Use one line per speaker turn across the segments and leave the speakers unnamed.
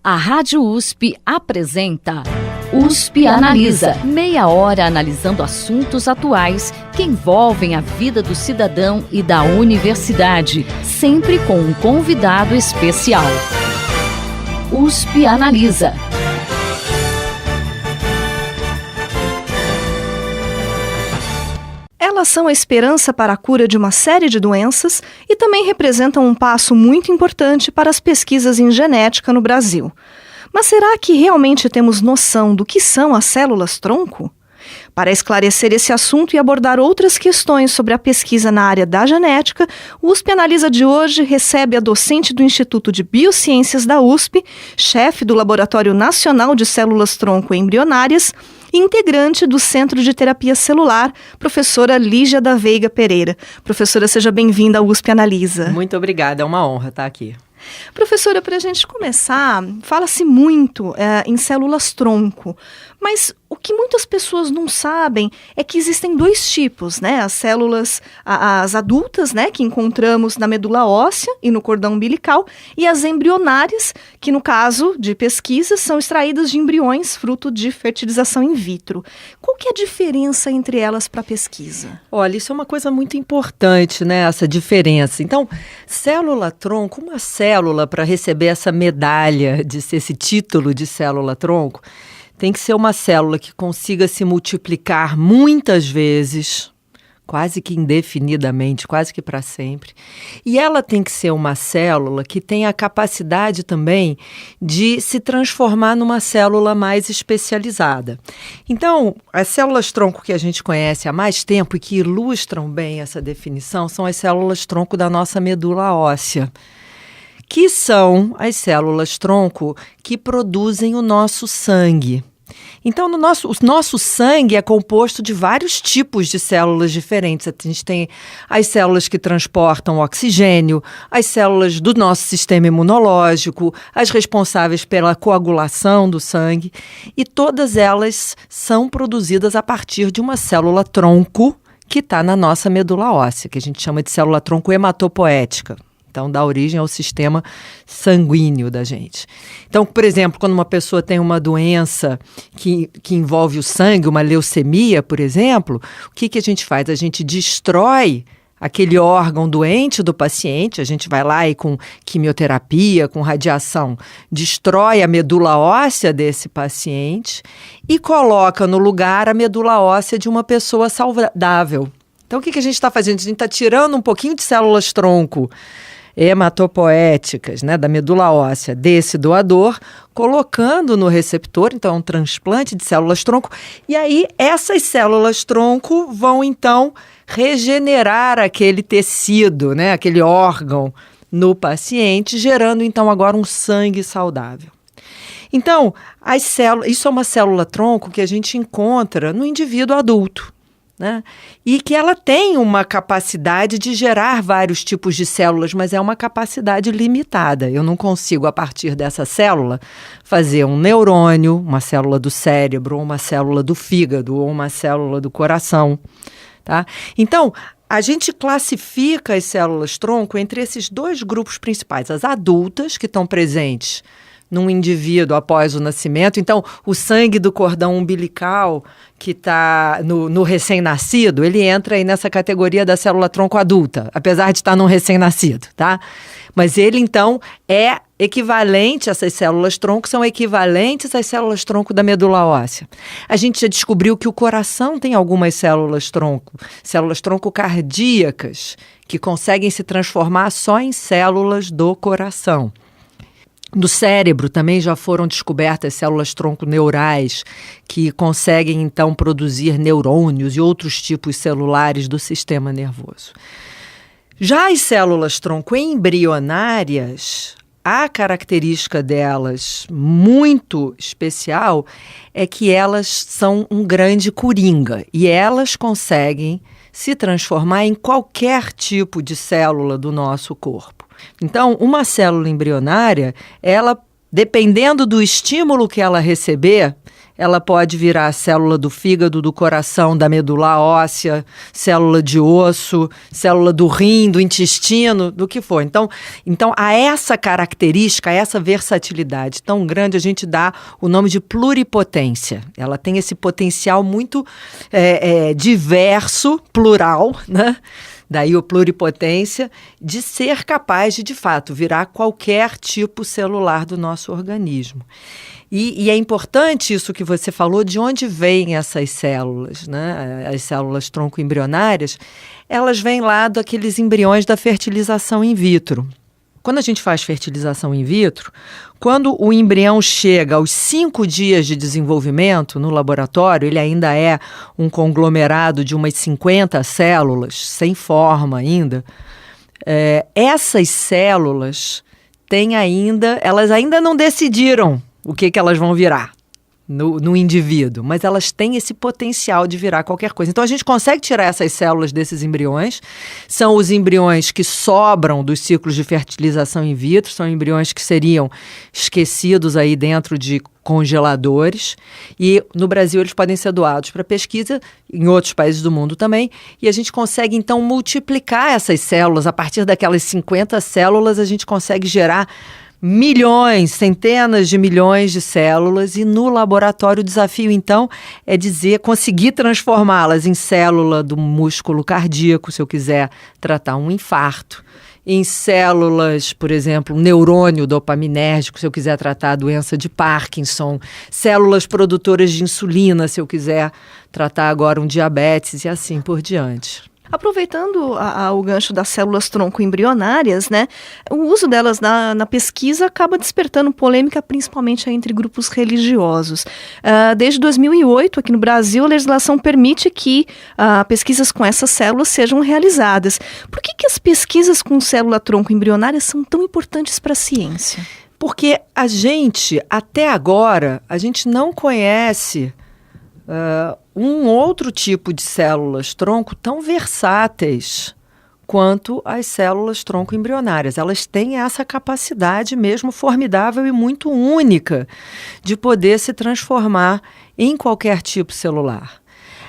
A Rádio USP apresenta USP Analisa. Meia hora analisando assuntos atuais que envolvem a vida do cidadão e da universidade, sempre com um convidado especial. USP Analisa.
Elas são a esperança para a cura de uma série de doenças e também representam um passo muito importante para as pesquisas em genética no Brasil. Mas será que realmente temos noção do que são as células-tronco? Para esclarecer esse assunto e abordar outras questões sobre a pesquisa na área da genética, o USP Analisa de hoje recebe a docente do Instituto de Biociências da USP, chefe do Laboratório Nacional de Células-Tronco Embrionárias e integrante do Centro de Terapia Celular, professora Lígia da Veiga Pereira. Professora, seja bem-vinda ao USP Analisa.
Muito obrigada, é uma honra estar aqui.
Professora, para a gente começar, fala-se muito em células-tronco, mas o que muitas pessoas não sabem é que existem dois tipos, né? As células, as adultas, né, que encontramos na medula óssea e no cordão umbilical, e as embrionárias, que no caso de pesquisas são extraídas de embriões fruto de fertilização in vitro. Qual que é a diferença entre elas para a pesquisa?
Olha, isso é uma coisa muito importante, né, essa diferença. Então, célula-tronco, uma célula para receber essa medalha, esse título de célula-tronco, tem que ser uma célula que consiga se multiplicar muitas vezes, quase que indefinidamente, quase que para sempre. E ela tem que ser uma célula que tenha a capacidade também de se transformar numa célula mais especializada. Então, as células-tronco que a gente conhece há mais tempo e que ilustram bem essa definição são as células-tronco da nossa medula óssea, que são as células-tronco que produzem o nosso sangue. Então, o nosso sangue é composto de vários tipos de células diferentes. A gente tem as células que transportam oxigênio, as células do nosso sistema imunológico, as responsáveis pela coagulação do sangue, e todas elas são produzidas a partir de uma célula-tronco que está na nossa medula óssea, que a gente chama de célula-tronco hematopoética. Então, dá origem ao sistema sanguíneo da gente. Então, por exemplo, quando uma pessoa tem uma doença que envolve o sangue, uma leucemia, por exemplo, o que a gente faz? A gente destrói aquele órgão doente do paciente, a gente vai lá e com quimioterapia, com radiação, destrói a medula óssea desse paciente e coloca no lugar a medula óssea de uma pessoa saudável. Então, o que a gente está fazendo? A gente está tirando um pouquinho de células-tronco hematopoéticas, né, da medula óssea desse doador, colocando no receptor, então é um transplante de células-tronco, e aí essas células-tronco vão então regenerar aquele tecido, né, aquele órgão no paciente, gerando então agora um sangue saudável. Então, isso é uma célula-tronco que a gente encontra no indivíduo adulto, né? E que ela tem uma capacidade de gerar vários tipos de células, mas é uma capacidade limitada. Eu não consigo, a partir dessa célula, fazer um neurônio, uma célula do cérebro, ou uma célula do fígado, ou uma célula do coração, tá? Então, a gente classifica as células-tronco entre esses dois grupos principais. As adultas, que estão presentes num indivíduo após o nascimento. Então, o sangue do cordão umbilical que está no recém-nascido, ele entra aí nessa categoria da célula-tronco adulta, apesar de estar num recém-nascido, tá? Mas ele, então, é equivalente, essas células-tronco são equivalentes às células-tronco da medula óssea. A gente já descobriu que o coração tem algumas células-tronco cardíacas, que conseguem se transformar só em células do coração. No cérebro também já foram descobertas células-tronco neurais que conseguem, então, produzir neurônios e outros tipos celulares do sistema nervoso. Já as células-tronco embrionárias, a característica delas muito especial é que elas são um grande coringa e elas conseguem se transformar em qualquer tipo de célula do nosso corpo. Então, uma célula embrionária, ela dependendo do estímulo que ela receber, ela pode virar célula do fígado, do coração, da medula óssea, célula de osso, célula do rim, do intestino, do que for. Então a essa característica, a essa versatilidade tão grande, a gente dá o nome de pluripotência. Ela tem esse potencial muito diverso, plural, né? Daí o pluripotência, de ser capaz de fato, virar qualquer tipo celular do nosso organismo. E é importante isso que você falou, de onde vêm essas células, né? As células tronco embrionárias, elas vêm lá daqueles embriões da fertilização in vitro. Quando a gente faz fertilização in vitro, quando o embrião chega aos 5 dias de desenvolvimento no laboratório, ele ainda é um conglomerado de umas 50 células, sem forma ainda, essas células elas ainda não decidiram o que elas vão virar no indivíduo, mas elas têm esse potencial de virar qualquer coisa. Então a gente consegue tirar essas células desses embriões, são os embriões que sobram dos ciclos de fertilização in vitro, são embriões que seriam esquecidos aí dentro de congeladores, e no Brasil eles podem ser doados para pesquisa, em outros países do mundo também, e a gente consegue então multiplicar essas células. A partir daquelas 50 células a gente consegue gerar milhões, centenas de milhões de células, e no laboratório o desafio então é conseguir transformá-las em célula do músculo cardíaco, se eu quiser tratar um infarto, em células, por exemplo, um neurônio dopaminérgico, se eu quiser tratar a doença de Parkinson, células produtoras de insulina, se eu quiser tratar agora um diabetes, e assim por diante.
Aproveitando o gancho das células tronco embrionárias, né, o uso delas na pesquisa acaba despertando polêmica, principalmente entre grupos religiosos. Desde 2008, aqui no Brasil, a legislação permite que pesquisas com essas células sejam realizadas. Por que as pesquisas com célula tronco embrionária são tão importantes para a ciência?
Porque até agora, a gente não conhece um outro tipo de células tronco tão versáteis quanto as células tronco embrionárias. Elas têm essa capacidade mesmo formidável e muito única de poder se transformar em qualquer tipo celular.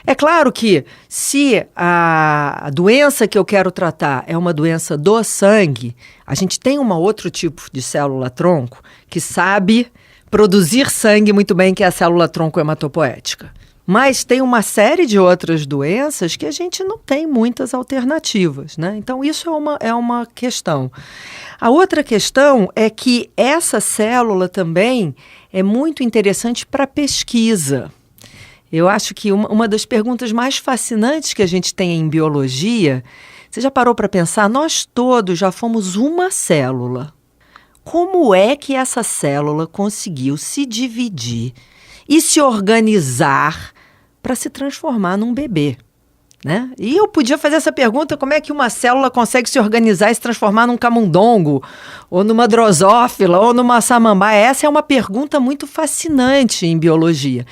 É claro que se a doença que eu quero tratar é uma doença do sangue, a gente tem um outro tipo de célula tronco que sabe produzir sangue muito bem, que é a célula tronco hematopoética. Mas tem uma série de outras doenças que a gente não tem muitas alternativas, né? Então, isso é uma questão. A outra questão é que essa célula também é muito interessante para pesquisa. Eu acho que uma das perguntas mais fascinantes que a gente tem em biologia, você já parou para pensar? Nós todos já fomos uma célula. Como é que essa célula conseguiu se dividir e se organizar para se transformar num bebê, né? E eu podia fazer essa pergunta: como é que uma célula consegue se organizar e se transformar num camundongo, ou numa drosófila, ou numa samambaia? Essa é uma pergunta muito fascinante em biologia.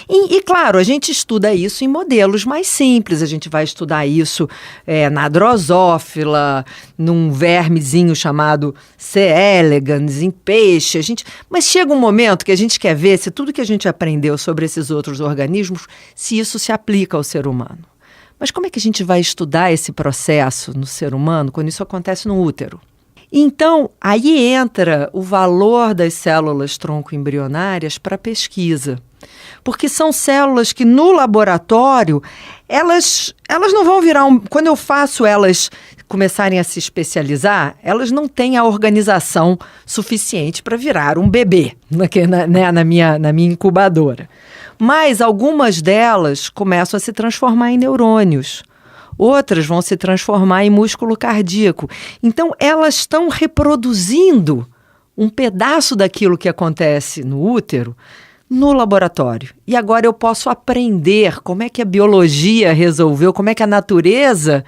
E claro, a gente estuda isso em modelos mais simples. A gente vai estudar isso na drosófila, num vermezinho chamado C. elegans, em peixe. Mas chega um momento que a gente quer ver se tudo que a gente aprendeu sobre esses outros organismos, se isso se aplica ao ser humano. Mas como é que a gente vai estudar esse processo no ser humano quando isso acontece no útero? Então, aí entra o valor das células tronco embrionárias para a pesquisa. Porque são células que no laboratório, elas não vão virar quando eu faço elas começarem a se especializar, elas não têm a organização suficiente para virar um bebê na minha incubadora. Mas algumas delas começam a se transformar em neurônios. Outras vão se transformar em músculo cardíaco. Então, elas estão reproduzindo um pedaço daquilo que acontece no útero no laboratório. E agora eu posso aprender como é que a biologia resolveu, como é que a natureza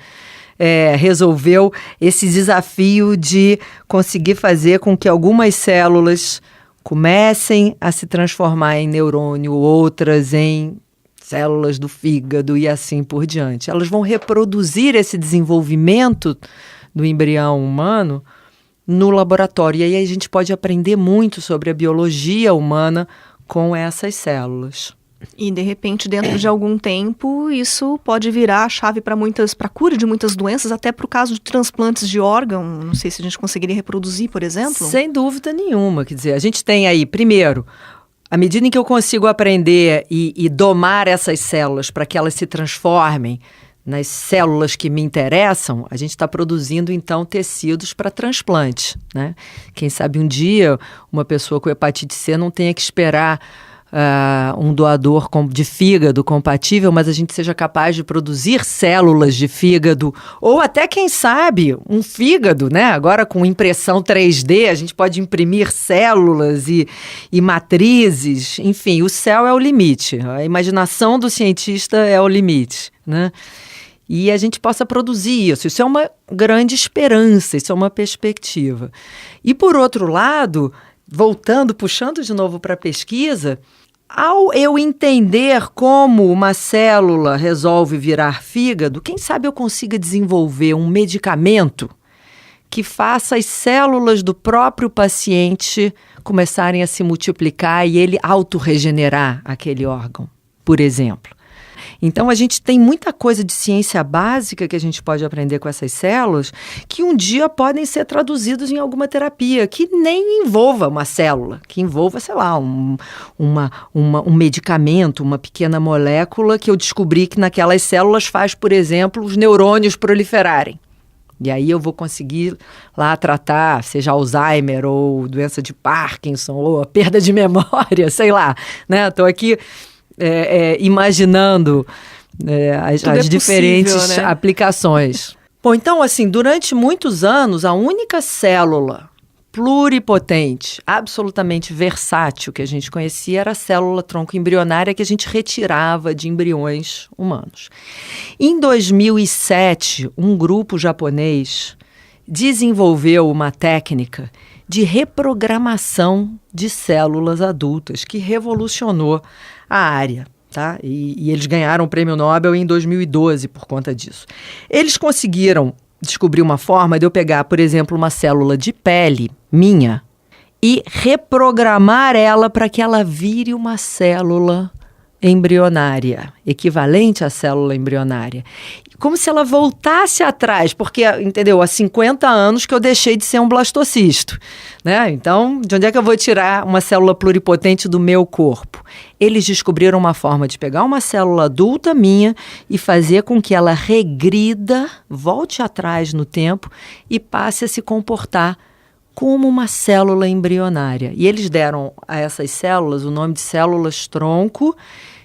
resolveu esse desafio de conseguir fazer com que algumas células comecem a se transformar em neurônio, outras em células do fígado e assim por diante. Elas vão reproduzir esse desenvolvimento do embrião humano no laboratório. E aí a gente pode aprender muito sobre a biologia humana com essas células.
E, de repente, dentro de algum tempo, isso pode virar a chave para a cura de muitas doenças, até para o caso de transplantes de órgão. Não sei se a gente conseguiria reproduzir, por exemplo.
Sem dúvida nenhuma. Quer dizer, a gente tem aí, primeiro, à medida em que eu consigo aprender e domar essas células para que elas se transformem nas células que me interessam, a gente está produzindo, então, tecidos para transplante, né? Quem sabe um dia uma pessoa com hepatite C não tenha que esperar um doador de fígado compatível, mas a gente seja capaz de produzir células de fígado, ou até, quem sabe, um fígado, né? Agora com impressão 3D, a gente pode imprimir células e matrizes. Enfim, o céu é o limite. A imaginação do cientista é o limite, né? E a gente possa produzir isso. Isso é uma grande esperança, isso é uma perspectiva. E, por outro lado, puxando de novo para a pesquisa, ao eu entender como uma célula resolve virar fígado, quem sabe eu consiga desenvolver um medicamento que faça as células do próprio paciente começarem a se multiplicar e ele autorregenerar aquele órgão, por exemplo. Então, a gente tem muita coisa de ciência básica que a gente pode aprender com essas células que um dia podem ser traduzidos em alguma terapia que nem envolva uma célula, que envolva, sei lá, um medicamento, uma pequena molécula que eu descobri que naquelas células faz, por exemplo, os neurônios proliferarem. E aí eu vou conseguir lá tratar, seja Alzheimer ou doença de Parkinson ou a perda de memória, sei lá, né? Estou aqui imaginando as diferentes possível, né? Aplicações. Bom, então, assim, durante muitos anos, a única célula pluripotente, absolutamente versátil que a gente conhecia era a célula tronco embrionária que a gente retirava de embriões humanos. Em 2007, um grupo japonês desenvolveu uma técnica de reprogramação de células adultas que revolucionou a área, tá? E eles ganharam o prêmio Nobel em 2012 por conta disso. Eles conseguiram descobrir uma forma de eu pegar, por exemplo, uma célula de pele minha e reprogramar ela para que ela vire uma célula embrionária, equivalente à célula embrionária. Como se ela voltasse atrás, porque, entendeu, há 50 anos que eu deixei de ser um blastocisto, né? Então, de onde é que eu vou tirar uma célula pluripotente do meu corpo? Eles descobriram uma forma de pegar uma célula adulta minha e fazer com que ela regrida, volte atrás no tempo e passe a se comportar como uma célula embrionária. E eles deram a essas células o nome de células-tronco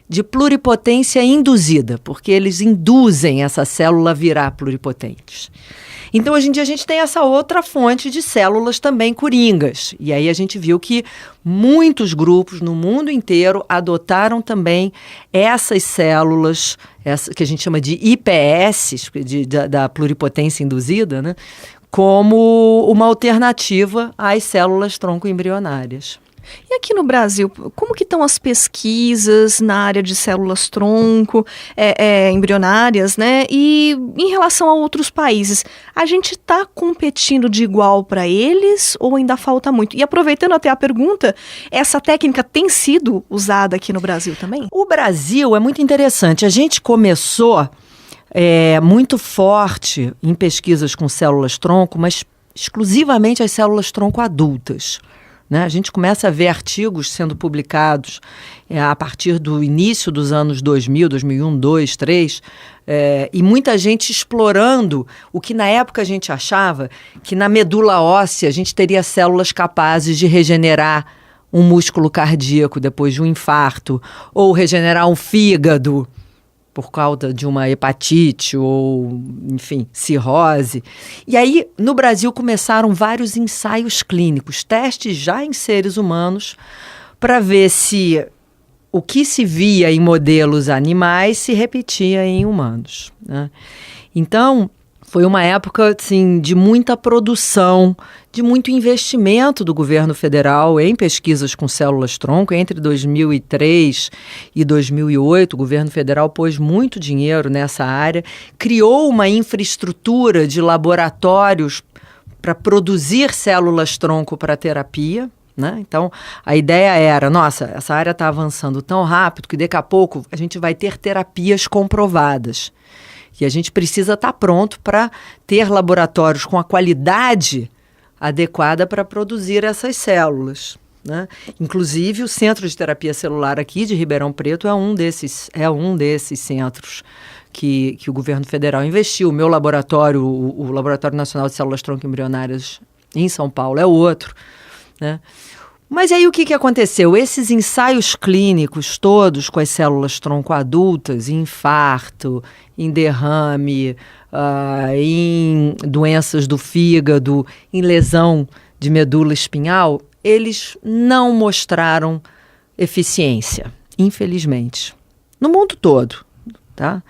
de pluripotência induzida, porque eles induzem essa célula a virar pluripotentes. Então, hoje em dia, a gente tem essa outra fonte de células também coringas. E aí a gente viu que muitos grupos no mundo inteiro adotaram também essas células, que a gente chama de IPS, da pluripotência induzida, né? Como uma alternativa às células tronco embrionárias.
E aqui no Brasil, como que estão as pesquisas na área de células tronco embrionárias, né? E em relação a outros países, a gente está competindo de igual para eles ou ainda falta muito? E aproveitando até a pergunta, essa técnica tem sido usada aqui no Brasil também?
O Brasil é muito interessante. A gente começou muito forte em pesquisas com células-tronco, mas exclusivamente as células-tronco adultas. Né? A gente começa a ver artigos sendo publicados a partir do início dos anos 2000, 2001, 2002, 2003, e muita gente explorando o que na época a gente achava que na medula óssea a gente teria células capazes de regenerar um músculo cardíaco depois de um infarto, ou regenerar um fígado por causa de uma hepatite ou, enfim, cirrose. E aí, no Brasil, começaram vários ensaios clínicos, testes já em seres humanos, para ver se o que se via em modelos animais se repetia em humanos, né? Então, foi uma época, assim, de muita produção, de muito investimento do governo federal em pesquisas com células-tronco. Entre 2003 e 2008, o governo federal pôs muito dinheiro nessa área, criou uma infraestrutura de laboratórios para produzir células-tronco para terapia, né? Então, a ideia era, nossa, essa área está avançando tão rápido que daqui a pouco a gente vai ter terapias comprovadas. E a gente precisa estar pronto para ter laboratórios com a qualidade adequada para produzir essas células, né? Inclusive, o Centro de Terapia Celular aqui de Ribeirão Preto é um desses centros que o governo federal investiu. O meu laboratório, o Laboratório Nacional de Células-Tronco Embrionárias em São Paulo, é outro, né? Mas aí o que aconteceu? Esses ensaios clínicos todos com as células-tronco adultas, em infarto, em derrame, em doenças do fígado, em lesão de medula espinhal, eles não mostraram eficiência, infelizmente, no mundo todo, tá?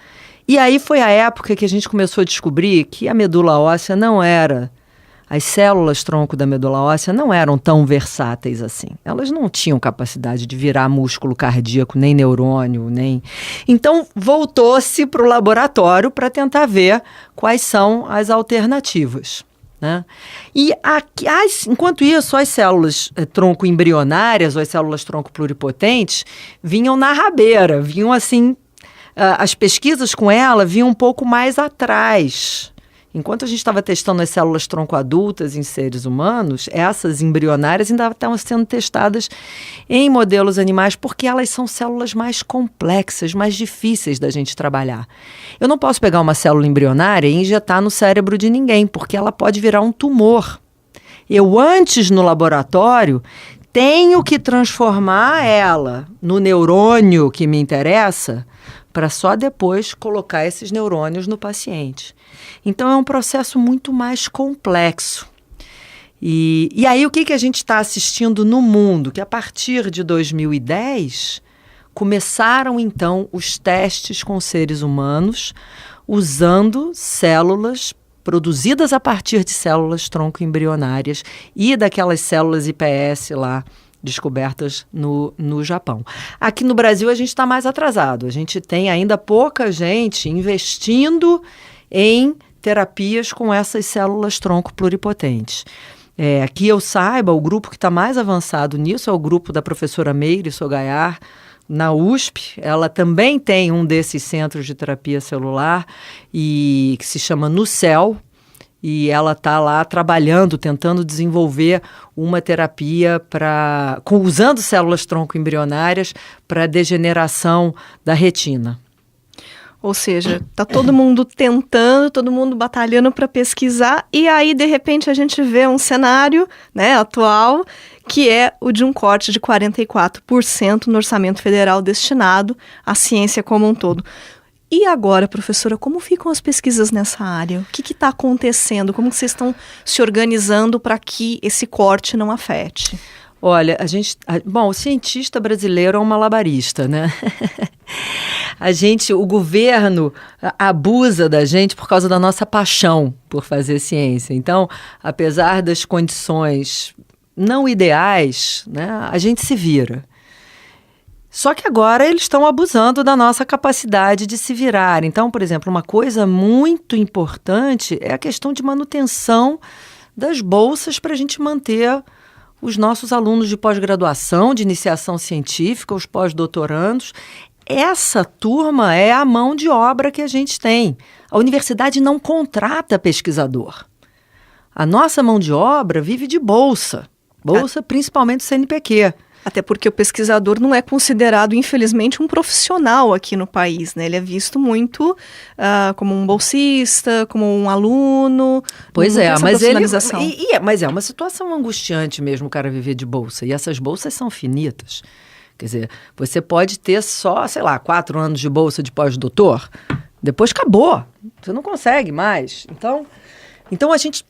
E aí foi a época que a gente começou a descobrir que a medula óssea não era... As células-tronco da medula óssea não eram tão versáteis assim. Elas não tinham capacidade de virar músculo cardíaco, nem neurônio, nem... Então, voltou-se para o laboratório para tentar ver quais são as alternativas, né? E enquanto isso, as células-tronco embrionárias, ou as células-tronco pluripotentes, vinham na rabeira, vinham assim... as pesquisas com ela vinham um pouco mais atrás. Enquanto a gente estava testando as células-tronco adultas em seres humanos, essas embrionárias ainda estavam sendo testadas em modelos animais, porque elas são células mais complexas, mais difíceis da gente trabalhar. Eu não posso pegar uma célula embrionária e injetar no cérebro de ninguém, porque ela pode virar um tumor. Eu, antes, no laboratório, tenho que transformar ela no neurônio que me interessa, para só depois colocar esses neurônios no paciente. Então, é um processo muito mais complexo. E aí, o que a gente está assistindo no mundo? Que a partir de 2010, começaram, então, os testes com seres humanos, usando células produzidas a partir de células-tronco embrionárias e daquelas células iPS lá, descobertas no Japão. Aqui no Brasil a gente está mais atrasado. A gente tem ainda pouca gente investindo em terapias com essas células-tronco pluripotentes. Aqui eu saiba, o grupo que está mais avançado nisso é o grupo da professora Meire Sogayar, na USP. Ela também tem um desses centros de terapia celular e que se chama NuCel. E ela está lá trabalhando, tentando desenvolver uma terapia usando células-tronco embrionárias para degeneração da retina.
Ou seja, está todo mundo tentando, todo mundo batalhando para pesquisar, e aí, de repente, a gente vê um cenário, né, atual, que é o de um corte de 44% no orçamento federal destinado à ciência como um todo. E agora, professora, como ficam as pesquisas nessa área? O que está acontecendo? Como que vocês estão se organizando para que esse corte não afete?
Olha, o cientista brasileiro é um malabarista, né? O governo abusa da gente por causa da nossa paixão por fazer ciência. Então, apesar das condições não ideais, né, a gente se vira. Só que agora eles estão abusando da nossa capacidade de se virar. Então, por exemplo, uma coisa muito importante é a questão de manutenção das bolsas para a gente manter os nossos alunos de pós-graduação, de iniciação científica, os pós-doutorandos. Essa turma é a mão de obra que a gente tem. A universidade não contrata pesquisador. A nossa mão de obra vive de bolsa principalmente do CNPq.
Até porque o pesquisador não é considerado, infelizmente, um profissional aqui no país, né? Ele é visto muito como um bolsista, como um aluno.
Pois é, mas é uma situação angustiante mesmo o cara viver de bolsa. E essas bolsas são finitas. Quer dizer, você pode ter só, 4 anos de bolsa de pós-doutor, depois acabou. Você não consegue mais. Então a gente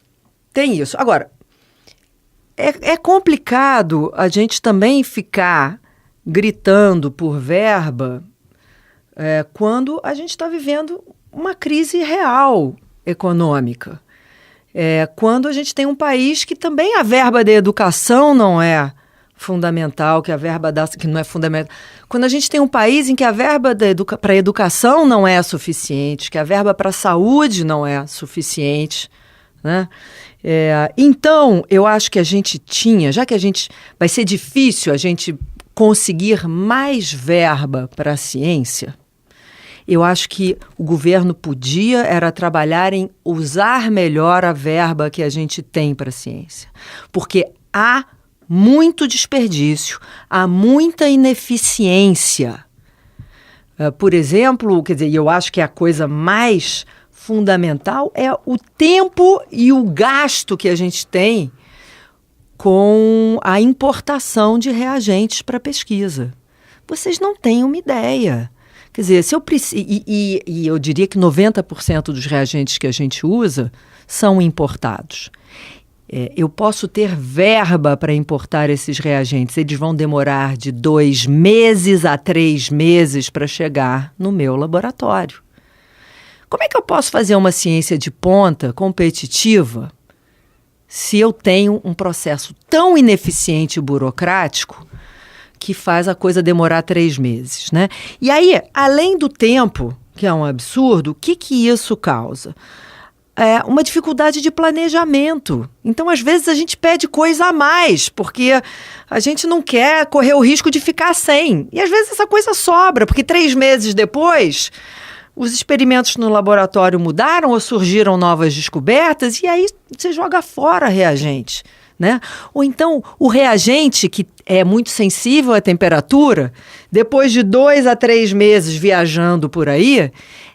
tem isso. Agora, é complicado a gente também ficar gritando por verba quando a gente está vivendo uma crise real econômica. Quando a gente tem um país que também a verba da educação não é fundamental, que não é fundamental. Quando a gente tem um país em que a verba para a educação não é suficiente, que a verba para a saúde não é suficiente, né? Então, eu acho que a gente já que vai ser difícil a gente conseguir mais verba para a ciência, eu acho que o governo era trabalhar em usar melhor a verba que a gente tem para a ciência. Porque há muito desperdício, há muita ineficiência. Por exemplo, eu acho que a coisa mais fundamental é o tempo e o gasto que a gente tem com a importação de reagentes para pesquisa. Vocês não têm uma ideia. Quer dizer, se eu e eu diria que 90% dos reagentes que a gente usa são importados. Eu posso ter verba para importar esses reagentes. Eles vão demorar de 2 meses a 3 meses para chegar no meu laboratório. Como é que eu posso fazer uma ciência de ponta, competitiva, se eu tenho um processo tão ineficiente e burocrático que faz a coisa demorar 3 meses, né? E aí, além do tempo, que é um absurdo, o que isso causa? Uma dificuldade de planejamento. Então, às vezes, a gente pede coisa a mais, porque a gente não quer correr o risco de ficar sem. E, às vezes, essa coisa sobra, porque 3 meses depois, os experimentos no laboratório mudaram ou surgiram novas descobertas, e aí você joga fora reagente, né? Ou então, o reagente, que é muito sensível à temperatura, depois de 2 a 3 meses viajando por aí,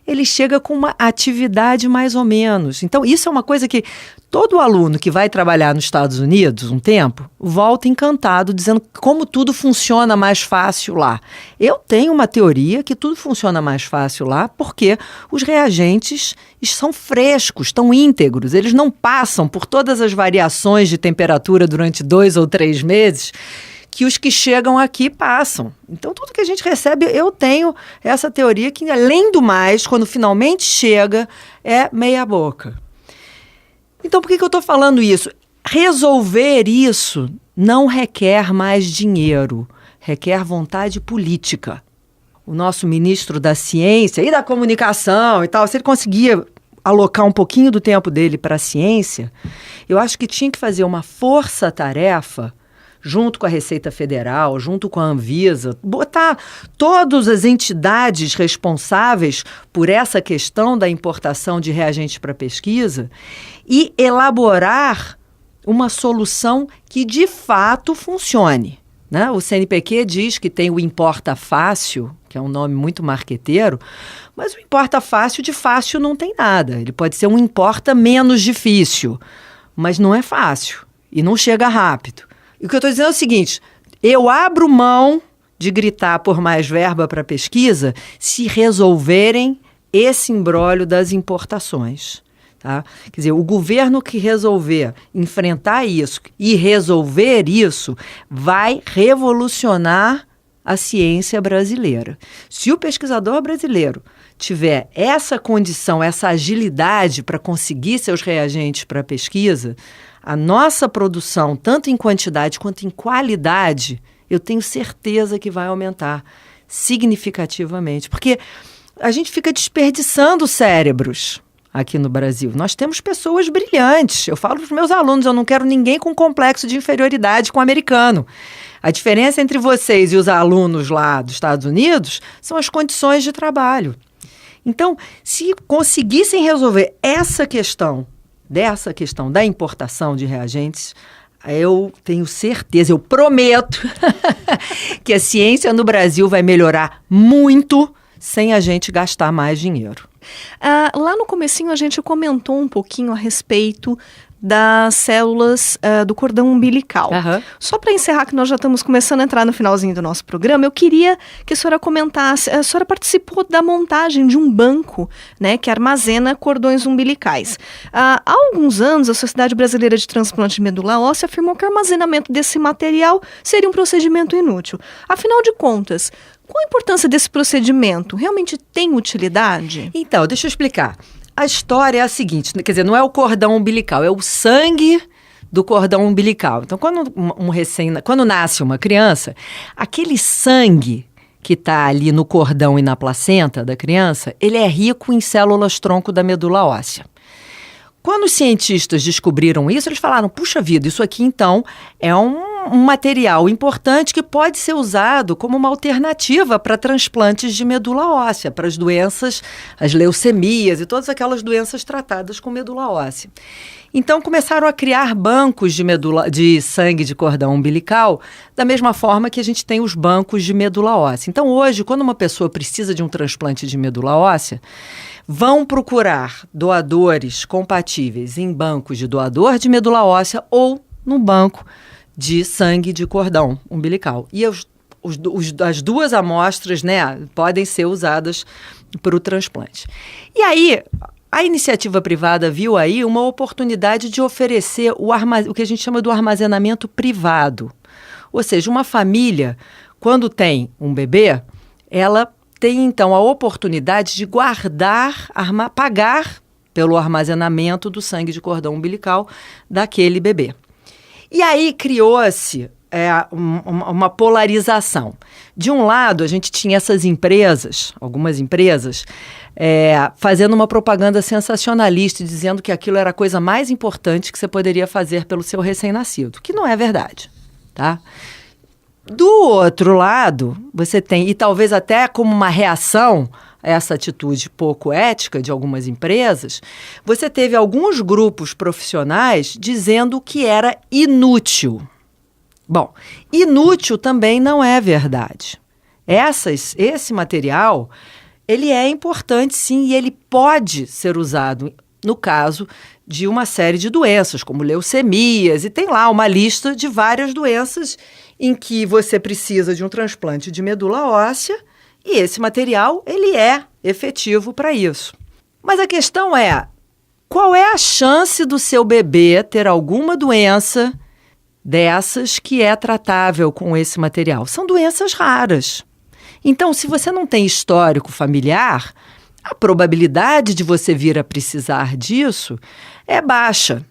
ele chega com uma atividade mais ou menos. Então, isso é uma coisa que todo aluno que vai trabalhar nos Estados Unidos um tempo, volta encantado, dizendo como tudo funciona mais fácil lá. Eu tenho uma teoria que tudo funciona mais fácil lá porque os reagentes são frescos, estão íntegros, eles não passam por todas as variações de temperatura durante 2 ou 3 meses que os que chegam aqui passam. Então, tudo que a gente recebe, eu tenho essa teoria que, além do mais, quando finalmente chega, é meia boca. Então, por que eu estou falando isso? Resolver isso não requer mais dinheiro, requer vontade política. O nosso ministro da Ciência e da Comunicação e tal, se ele conseguia alocar um pouquinho do tempo dele para a ciência, eu acho que tinha que fazer uma força-tarefa junto com a Receita Federal, junto com a Anvisa, botar todas as entidades responsáveis por essa questão da importação de reagentes para pesquisa e elaborar uma solução que de fato funcione, né? O CNPq diz que tem o Importa Fácil, que é um nome muito marqueteiro, mas o Importa Fácil de fácil não tem nada. Ele pode ser um Importa menos difícil, mas não é fácil e não chega rápido. E o que eu estou dizendo é o seguinte, eu abro mão de gritar por mais verba para pesquisa se resolverem esse imbróglio das importações. Tá? Quer dizer, o governo que resolver enfrentar isso e resolver isso vai revolucionar a ciência brasileira. Se o pesquisador brasileiro tiver essa condição, essa agilidade para conseguir seus reagentes para pesquisa, a nossa produção, tanto em quantidade quanto em qualidade, eu tenho certeza que vai aumentar significativamente. Porque a gente fica desperdiçando cérebros aqui no Brasil. Nós temos pessoas brilhantes. Eu falo para os meus alunos, eu não quero ninguém com complexo de inferioridade com o americano. A diferença entre vocês e os alunos lá dos Estados Unidos são as condições de trabalho. Então, se conseguissem resolver essa questão da importação de reagentes, eu tenho certeza, eu prometo que a ciência no Brasil vai melhorar muito sem a gente gastar mais dinheiro.
Lá no comecinho a gente comentou um pouquinho a respeito das células do cordão umbilical.
Uhum.
Só para encerrar, que nós já estamos começando a entrar no finalzinho do nosso programa, eu queria que a senhora comentasse, a senhora participou da montagem de um banco, né, que armazena cordões umbilicais. Há alguns anos, a Sociedade Brasileira de Transplante de Medula Óssea afirmou que o armazenamento desse material seria um procedimento inútil. Afinal de contas, qual a importância desse procedimento? Realmente tem utilidade?
Então, deixa eu explicar. A história é a seguinte, quer dizer, não é o cordão umbilical, é o sangue do cordão umbilical. Então, quando nasce uma criança, aquele sangue que está ali no cordão e na placenta da criança, ele é rico em células-tronco da medula óssea. Quando os cientistas descobriram isso, eles falaram, puxa vida, isso aqui então é um material importante que pode ser usado como uma alternativa para transplantes de medula óssea, para as doenças, as leucemias e todas aquelas doenças tratadas com medula óssea. Então começaram a criar bancos de sangue de cordão umbilical, da mesma forma que a gente tem os bancos de medula óssea. Então hoje, quando uma pessoa precisa de um transplante de medula óssea, vão procurar doadores compatíveis em bancos de doador de medula óssea ou no banco de sangue de cordão umbilical. E as duas amostras, né, podem ser usadas para o transplante. E aí, a iniciativa privada viu aí uma oportunidade de oferecer o que a gente chama do armazenamento privado. Ou seja, uma família, quando tem um bebê, ela tem então a oportunidade de pagar pelo armazenamento do sangue de cordão umbilical daquele bebê. E aí criou-se uma polarização. De um lado, a gente tinha essas empresas, algumas empresas, fazendo uma propaganda sensacionalista, dizendo que aquilo era a coisa mais importante que você poderia fazer pelo seu recém-nascido, que não é verdade, tá? Do outro lado, você tem, e talvez até como uma reação a essa atitude pouco ética de algumas empresas, você teve alguns grupos profissionais dizendo que era inútil. Bom, inútil também não é verdade. Esse material, ele é importante sim e ele pode ser usado no caso de uma série de doenças, como leucemias, e tem lá uma lista de várias doenças em que você precisa de um transplante de medula óssea e esse material, ele é efetivo para isso. Mas a questão é, qual é a chance do seu bebê ter alguma doença dessas que é tratável com esse material? São doenças raras. Então, se você não tem histórico familiar, a probabilidade de você vir a precisar disso é baixa,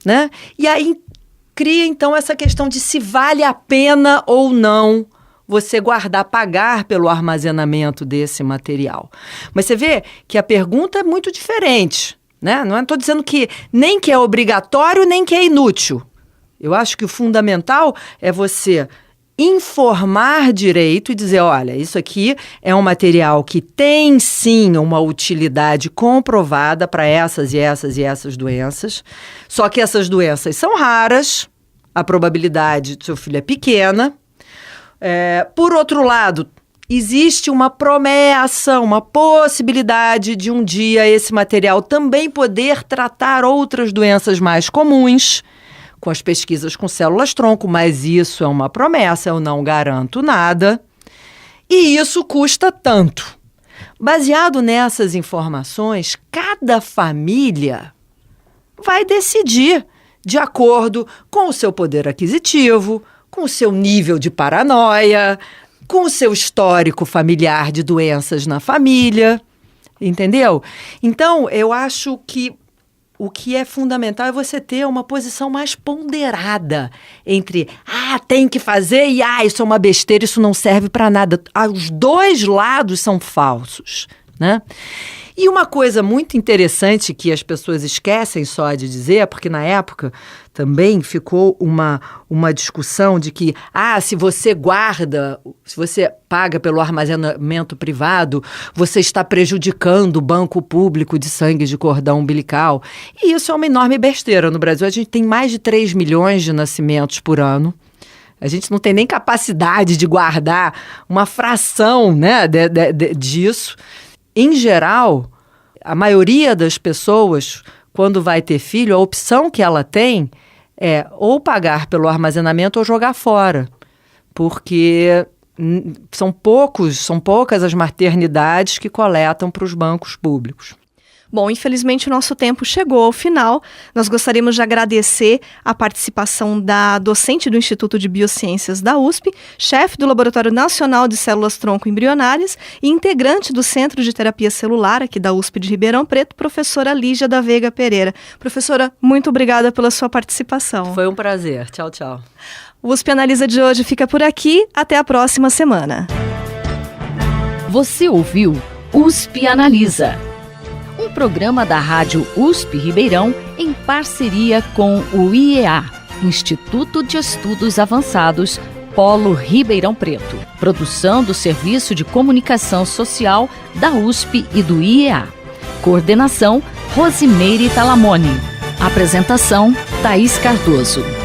né? E aí cria, então, essa questão de se vale a pena ou não você pagar pelo armazenamento desse material. Mas você vê que a pergunta é muito diferente, né? Não estou dizendo que nem que é obrigatório, nem que é inútil. Eu acho que o fundamental é você informar direito e dizer, olha, isso aqui é um material que tem sim uma utilidade comprovada para essas e essas e essas doenças, só que essas doenças são raras, a probabilidade do seu filho é pequena. Por outro lado, existe uma promessa, uma possibilidade de um dia esse material também poder tratar outras doenças mais comuns, com as pesquisas com células-tronco, mas isso é uma promessa, eu não garanto nada. E isso custa tanto. Baseado nessas informações, cada família vai decidir de acordo com o seu poder aquisitivo, com o seu nível de paranoia, com o seu histórico familiar de doenças na família, entendeu? Então, eu acho que o que é fundamental é você ter uma posição mais ponderada entre tem que fazer e isso é uma besteira, isso não serve para nada. Os dois lados são falsos, né? E uma coisa muito interessante que as pessoas esquecem só de dizer, porque na época também ficou uma discussão de que, se você paga pelo armazenamento privado, você está prejudicando o banco público de sangue de cordão umbilical. E isso é uma enorme besteira. No Brasil, a gente tem mais de 3 milhões de nascimentos por ano. A gente não tem nem capacidade de guardar uma fração, né, disso. Em geral, a maioria das pessoas, quando vai ter filho, a opção que ela tem é ou pagar pelo armazenamento ou jogar fora, porque são poucas as maternidades que coletam para os bancos públicos.
Bom, infelizmente o nosso tempo chegou ao final. Nós gostaríamos de agradecer a participação da docente do Instituto de Biociências da USP, chefe do Laboratório Nacional de Células-Tronco Embrionárias e integrante do Centro de Terapia Celular aqui da USP de Ribeirão Preto, professora Lígia da Veiga Pereira. Professora, muito obrigada pela sua participação.
Foi um prazer. Tchau, tchau.
O USP Analisa de hoje fica por aqui. Até a próxima semana.
Você ouviu USP Analisa. Um programa da Rádio USP Ribeirão em parceria com o IEA, Instituto de Estudos Avançados, Polo Ribeirão Preto. Produção do Serviço de Comunicação Social da USP e do IEA. Coordenação, Rosimeire Talamone. Apresentação, Thaís Cardoso.